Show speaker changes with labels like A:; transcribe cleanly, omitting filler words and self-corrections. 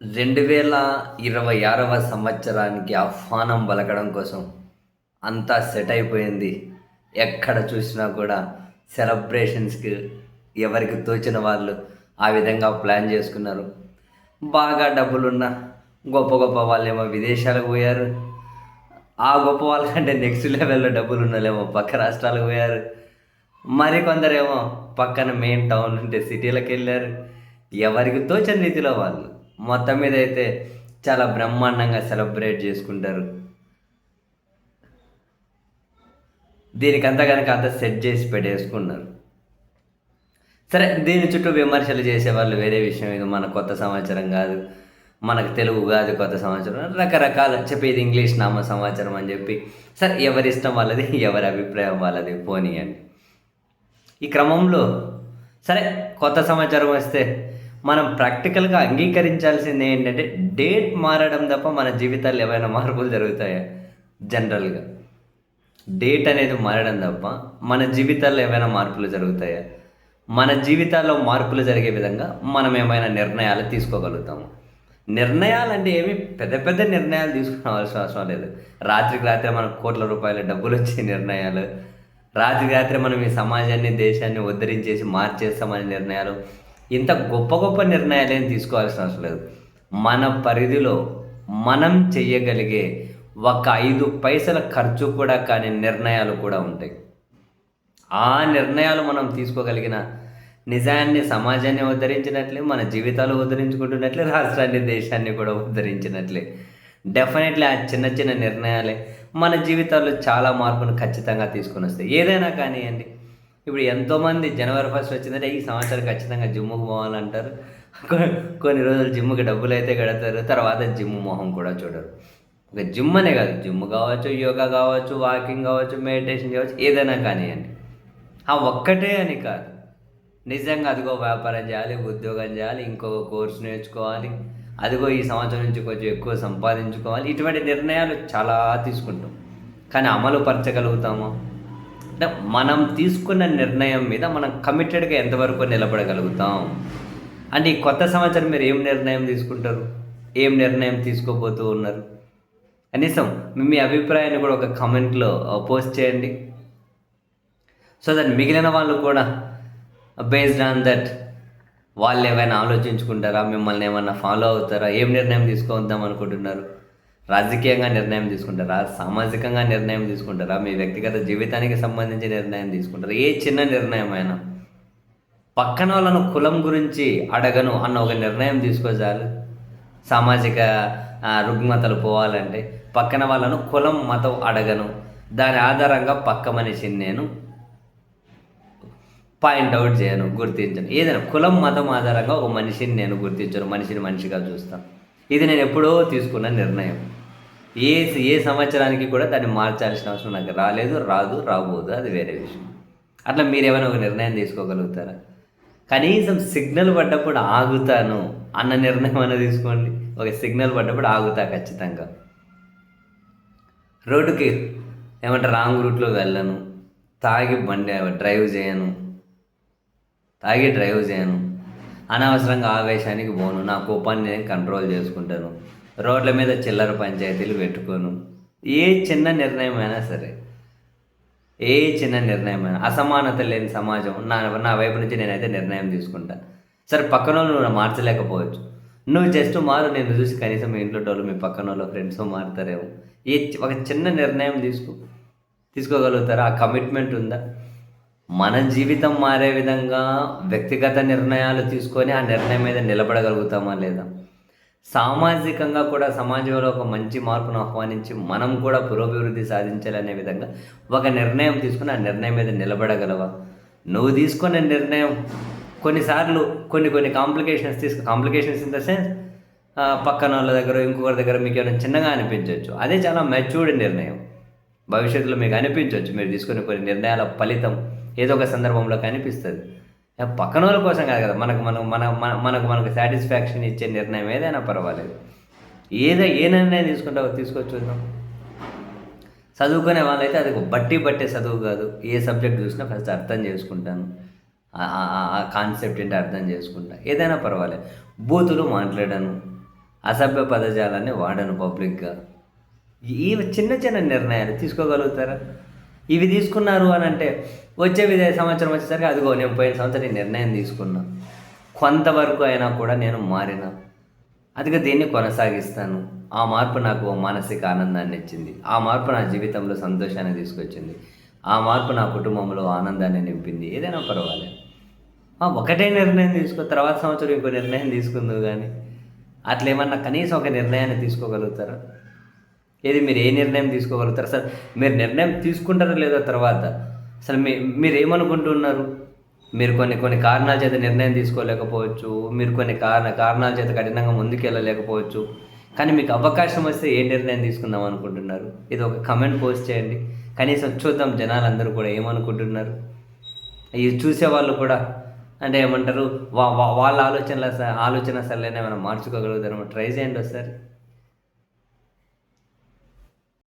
A: 2026వ సంవత్సరానికి ఆహ్వానం పలకడం కోసం అంతా సెట్ అయిపోయింది. ఎక్కడ చూసినా కూడా సెలబ్రేషన్స్‌కి ఎవరికి తోచిన వాళ్ళు ఆ విధంగా ప్లాన్ చేసుకున్నారు. బాగా డబ్బులున్న గొప్ప గొప్ప వాళ్ళేమో విదేశాలకు పోయారు. ఆ గొప్ప వాళ్ళకంటే నెక్స్ట్ లెవెల్‌లో డబ్బులున్నోళ్ళేమో పక్క రాష్ట్రాలకు పోయారు. మరికొందరేమో పక్కన మెయిన్ టౌన్ ఉంటే సిటీలకెళ్లారు. ఎవరికి తోచని రీతిలో వాళ్ళు. మొత్తం మీద అయితే చాలా బ్రహ్మాండంగా సెలబ్రేట్ చేసుకుంటారు. దీనికంతా గనక అంతా సెట్ చేసి పెట్టేసుకున్నారు. సరే, దీని చుట్టూ విమర్శలు చేసేవాళ్ళు వేరే విషయం. ఇది మన కొత్త సంవత్సరం గాదు. మనకు తెలుగు ఉగాది కొత్త సంవత్సరం. రకరకాల ఇది ఇంగ్లీష్ నామ సంవత్సరం అని చెప్పి, సరే ఎవరిష్టం వాళ్ళది, ఎవరి అభిప్రాయం వాళ్ళది పోనీయండి. ఈ క్రమంలో సరే, కొత్త సంవత్సరం వస్తే మనం ప్రాక్టికల్‌గా అంగీకరించాల్సింది ఏంటంటే, డేట్ మారడం తప్ప మన జీవితాల్లో ఏవైనా మార్పులు జరుగుతాయా? జనరల్‌గా డేట్ అనేది మారడం తప్ప మన జీవితాల్లో ఏవైనా మార్పులు జరుగుతాయా? మన జీవితాల్లో మార్పులు జరిగే విధంగా మనం ఏమైనా నిర్ణయాలు తీసుకోగలుగుతాము. నిర్ణయాలంటే ఏమి పెద్ద పెద్ద నిర్ణయాలు తీసుకోవాల్సిన అవసరం లేదు. రాత్రికి రాత్రే మనకు కోట్ల రూపాయల డబ్బులొచ్చే నిర్ణయాలు, రాత్రికి రాత్రే మనం ఈ సమాజాన్ని, దేశాన్ని ఉద్ధరించేసి మార్చేస్తామనే నిర్ణయాలు, ఇంత గొప్ప గొప్ప నిర్ణయాలేం తీసుకోవాల్సిన అవసరం లేదు. మన పరిధిలో మనం చెయ్యగలిగే ఒక 5 పైసల ఖర్చు కూడా కాని నిర్ణయాలు కూడా ఉంటాయి. ఆ నిర్ణయాలు మనం తీసుకోగలిగిన నిజాన్ని, సమాజాన్ని ఉద్ధరించినట్లే, మన జీవితాలు ఉద్ధరించుకుంటున్నట్లే, రాష్ట్రాన్ని, దేశాన్ని కూడా ఉద్ధరించినట్లే. డెఫినెట్లీ ఆ చిన్న చిన్న నిర్ణయాలే మన జీవితాల్లో చాలా మార్పును ఖచ్చితంగా తీసుకొనొస్తాయి. ఏదైనా కానియ్యండి. ఇప్పుడు ఎంతోమంది జనవరి 1 వచ్చిందంటే ఈ సంవత్సరం ఖచ్చితంగా జిమ్‌కి పోవాలంటారు. కొన్ని రోజులు జిమ్‌కి డబ్బులైతే కడతారు. తర్వాత జిమ్ మొహం కూడా చూడరు. ఒక జిమ్ అనే కాదు, జిమ్ కావచ్చు, యోగా కావచ్చు, వాకింగ్ కావచ్చు, మెడిటేషన్ కావచ్చు, ఏదైనా కానియ్యండి. ఆ ఒక్కటే అని కాదు. నిజంగా అదిగో వ్యాపారం చేయాలి, ఉద్యోగం చేయాలి, ఇంకొక కోర్స్ నేర్చుకోవాలి, అదిగో ఈ సంవత్సరం నుంచి కొంచెం ఎక్కువ సంపాదించుకోవాలి. ఇటువంటి నిర్ణయాలు చాలా తీసుకుంటాం. కానీ అమలు పరచగలుగుతామా? అంటే మనం తీసుకున్న నిర్ణయం మీద మనం కమిటెడ్‌గా ఎంతవరకు నిలబడగలుగుతాం? అంటే ఈ కొత్త సంవత్సరం మీరు ఏం నిర్ణయం తీసుకుంటారు? ఏం నిర్ణయం తీసుకోబోతూ ఉన్నారు? కనీసం మీ అభిప్రాయాన్ని కూడా ఒక కామెంట్‌లో పోస్ట్ చేయండి. సో దట్ మిగిలిన వాళ్ళు కూడా బేస్డ్ ఆన్ దట్ వాళ్ళు ఏమైనా ఆలోచించుకుంటారా? మిమ్మల్ని ఏమన్నా ఫాలో అవుతారా? ఏం నిర్ణయం తీసుకొద్దాం అనుకుంటున్నారు? రాజకీయంగా నిర్ణయం తీసుకుంటారా? సామాజికంగా నిర్ణయం తీసుకుంటారా? మీ వ్యక్తిగత జీవితానికి సంబంధించి నిర్ణయం తీసుకుంటారా? ఏ చిన్న నిర్ణయం అయినా పక్కన వాళ్ళను కులం గురించి అడగను అన్న ఒక నిర్ణయం తీసుకో చాలు. సామాజిక రుగ్మతలు పోవాలంటే పక్కన వాళ్ళను కులం, మతం అడగను, దాని ఆధారంగా పక్క మనిషిని నేను పాయింట్అవుట్ చేయను, గుర్తించను. ఏదైనా కులం, మతం ఆధారంగా ఒక మనిషిని నేను గుర్తించను, మనిషిని మనిషిగా చూస్తాను. ఇది నేను ఎప్పుడో తీసుకున్న నిర్ణయం. ఏ ఏ సంవత్సరానికి కూడా దాన్ని మార్చాల్సిన అవసరం నాకు రాలేదు, రాదు, రాబోదు, అది వేరే విషయం. అట్లా మీరేమైనా ఒక నిర్ణయం తీసుకోగలుగుతారా? కనీసం సిగ్నల్ పడ్డప్పుడు ఆగుతాను అన్న నిర్ణయం అన్న తీసుకోండి. ఒక సిగ్నల్ పడ్డప్పుడు ఆగుతా ఖచ్చితంగా. రోడ్డుకి ఏమంటే రాంగ్ రూట్లో వెళ్ళను, తాగి డ్రైవ్ చేయను, అనవసరంగా ఆవేశానికి పోను, నా కోపాన్ని నేను కంట్రోల్ చేసుకుంటాను, రోడ్ల మీద చిల్లర పంచాయతీలు పెట్టుకోను. ఏ చిన్న నిర్ణయమైనా సరే, ఏ చిన్న నిర్ణయమైనా, అసమానత లేని సమాజం నా వైపు నుంచి నేనైతే నిర్ణయం తీసుకుంటాను. సరే, పక్కన వాళ్ళు నువ్వు మార్చలేకపోవచ్చు, నువ్వు జస్ట్ మారు, నేను చూసి కనీసం మీ ఇంట్లో వాళ్ళు, మీ పక్కన వాళ్ళు, ఫ్రెండ్స్ మారుతారేమో. ఒక చిన్న నిర్ణయం తీసుకోగలుగుతారా? ఆ కమిట్మెంట్ ఉందా? మన జీవితం మారే విధంగా వ్యక్తిగత నిర్ణయాలు తీసుకొని ఆ నిర్ణయం మీద నిలబడగలుగుతామా లేదా? సామాజికంగా కూడా సమాజంలో ఒక మంచి మార్పును ఆహ్వానించి మనం కూడా పురోభివృద్ధి సాధించాలనే విధంగా ఒక నిర్ణయం తీసుకుని ఆ నిర్ణయం మీద నిలబడగలవా? నువ్వు తీసుకునే నిర్ణయం కొన్నిసార్లు కొన్ని కాంప్లికేషన్స్ ఇన్ ద సెన్స్, పక్కన వాళ్ళ దగ్గర, ఇంకొకరి దగ్గర మీకు ఏమైనా చిన్నగా అనిపించవచ్చు. అదే చాలా మెచ్యూర్డ్ నిర్ణయం. భవిష్యత్తులో మీకు అనిపించవచ్చు మీరు తీసుకునే కొన్ని నిర్ణయాల ఫలితం ఏదో ఒక సందర్భంలో కనిపిస్తుంది. పక్కన వాళ్ళ కోసం కాదు కదా, మనకు సాటిస్ఫాక్షన్ ఇచ్చే నిర్ణయం ఏదైనా పర్వాలేదు. ఏ నిర్ణయం తీసుకొచ్చి చూద్దాం. చదువుకునే వాళ్ళైతే అది బట్టే చదువు కాదు. ఏ సబ్జెక్ట్ చూసినా ఫస్ట్ అర్థం చేసుకుంటాను, ఆ కాన్సెప్ట్ ఏంటో అర్థం చేసుకుంటా, ఏదైనా పర్వాలేదు. బూతులు మాట్లాడాను, అసభ్య పదజాలాన్ని వాడను పబ్లిక్గా. ఈ చిన్న చిన్న నిర్ణయాలు తీసుకోగలుగుతారా? ఇవి తీసుకున్నారు అని అంటే వచ్చే సంవత్సరం వచ్చేసరికి అదిగో నేను పోయిన సంవత్సరం ఈ నిర్ణయం తీసుకున్నా, కొంతవరకు అయినా కూడా నేను మారినా, అదిగా దీన్ని కొనసాగిస్తాను. ఆ మార్పు నాకు మానసిక ఆనందాన్ని ఇచ్చింది, ఆ మార్పు నా జీవితంలో సంతోషాన్ని తీసుకొచ్చింది, ఆ మార్పు నా కుటుంబంలో ఆనందాన్ని నింపింది, ఏదైనా పర్వాలేదు. ఒకటే నిర్ణయం తీసుకో, తర్వాత సంవత్సరం ఇంకో నిర్ణయం తీసుకుందువు కానీ అట్లా ఏమన్నా కనీసం ఒక నిర్ణయాన్ని తీసుకోగలుగుతారా? ఏది మీరు ఏ నిర్ణయం తీసుకోగలుగుతారు? అసలు మీరు నిర్ణయం తీసుకుంటారో లేదో తర్వాత అసలు మీరు ఏమనుకుంటున్నారు? మీరు కొన్ని కారణాల చేత నిర్ణయం తీసుకోలేకపోవచ్చు, మీరు కొన్ని కారణాల చేత కఠినంగా ముందుకెళ్ళలేకపోవచ్చు, కానీ మీకు అవకాశం వస్తే ఏ నిర్ణయం తీసుకుందాం అనుకుంటున్నారు? ఇది ఒక కమెంట్ పోస్ట్ చేయండి, కనీసం చూద్దాం జనాలందరూ కూడా ఏమనుకుంటున్నారు. ఇవి చూసేవాళ్ళు కూడా అంటే ఏమంటారు, వాళ్ళ ఆలోచన సరళిని ఏమైనా మార్చుకోగలుగుతారు, ట్రై చేయండి ఒకసారి.